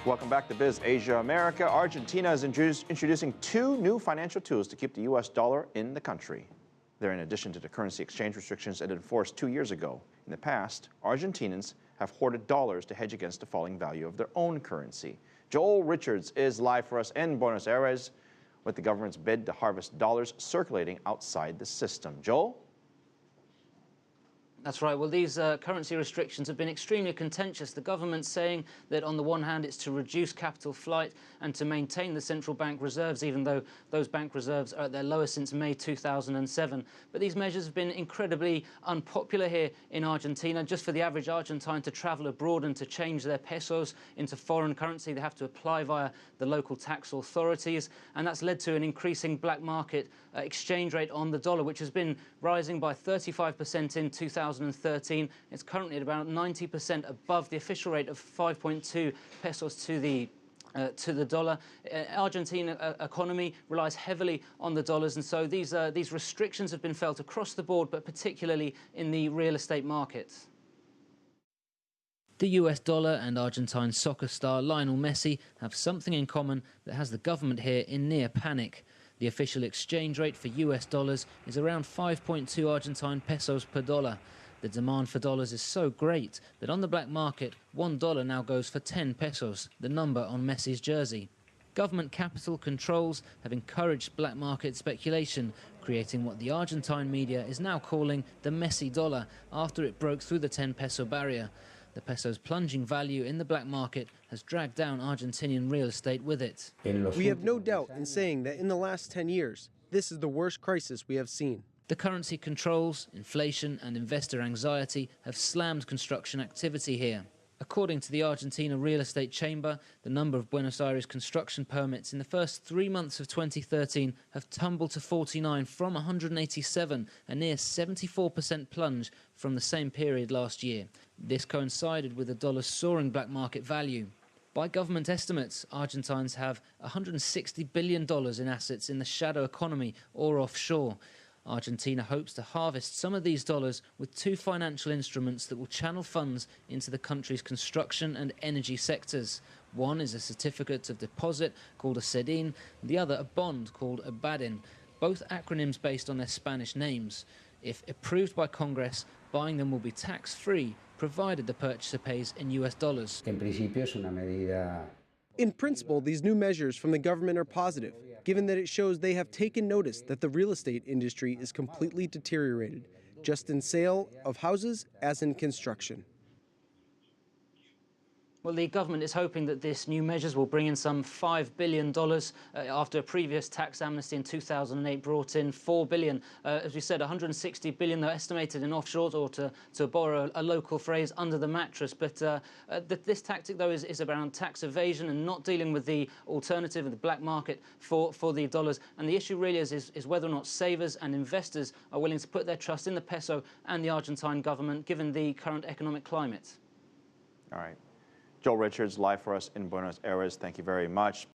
Welcome back to Biz Asia America. Argentina is introducing two new financial tools to keep the U.S. dollar in the country. They're in addition to the currency exchange restrictions it enforced 2 years ago. In the past, Argentinians have hoarded dollars to hedge against the falling value of their own currency. Joel Richards is live for us in Buenos Aires with the government's bid to harvest dollars circulating outside the system. Joel? That's right. Well, these currency restrictions have been extremely contentious. The government saying that on the one hand it's to reduce capital flight and to maintain the central bank reserves, even though those bank reserves are at their lowest since May 2007. But these measures have been incredibly unpopular here in Argentina. Just for the average Argentine to travel abroad and to change their pesos into foreign currency, they have to apply via the local tax authorities. And that's led to an increasing black market exchange rate on the dollar, which has been rising by 35% in 2013. It's currently at about 90% above the official rate of 5.2 pesos to the dollar. Argentina economy relies heavily on the dollars, and so these restrictions have been felt across the board, but particularly in the real estate market. The US dollar and Argentine soccer star Lionel Messi have something in common that has the government here in near panic. The official exchange rate for US dollars is around 5.2 Argentine pesos per dollar. The demand for dollars is so great that on the black market, $1 now goes for 10 pesos, the number on Messi's jersey. Government capital controls have encouraged black market speculation, creating what the Argentine media is now calling the Messi dollar after it broke through the 10 peso barrier. The peso's plunging value in the black market has dragged down Argentinian real estate with it. We have no doubt in saying that in the last 10 years, this is the worst crisis we have seen. The currency controls, inflation and investor anxiety have slammed construction activity here. According to the Argentina Real Estate Chamber, the number of Buenos Aires construction permits in the first 3 months of 2013 have tumbled to 49 from 187, a near 74% plunge from the same period last year. This coincided with the dollar's soaring black market value. By government estimates, Argentines have $160 billion in assets in the shadow economy or offshore. Argentina hopes to harvest some of these dollars with two financial instruments that will channel funds into the country's construction and energy sectors. One is a certificate of deposit called a CEDIN, the other a bond called a BADIN, both acronyms based on their Spanish names. If approved by Congress, buying them will be tax-free, provided the purchaser pays in US dollars. In principle, these new measures from the government are positive, given that it shows they have taken notice that the real estate industry is completely deteriorated, just in sale of houses as in construction. Well, the government is hoping that this new measures will bring in some $5 billion after a previous tax amnesty in 2008 brought in $4 billion. As we said, $160 billion though estimated in offshore, or to borrow a local phrase, under the mattress. But this tactic, though, is around tax evasion and not dealing with the alternative of the black market for the dollars. And the issue really is whether or not savers and investors are willing to put their trust in the peso and the Argentine government, given the current economic climate. All right. Joel Richards, live for us in Buenos Aires. Thank you very much.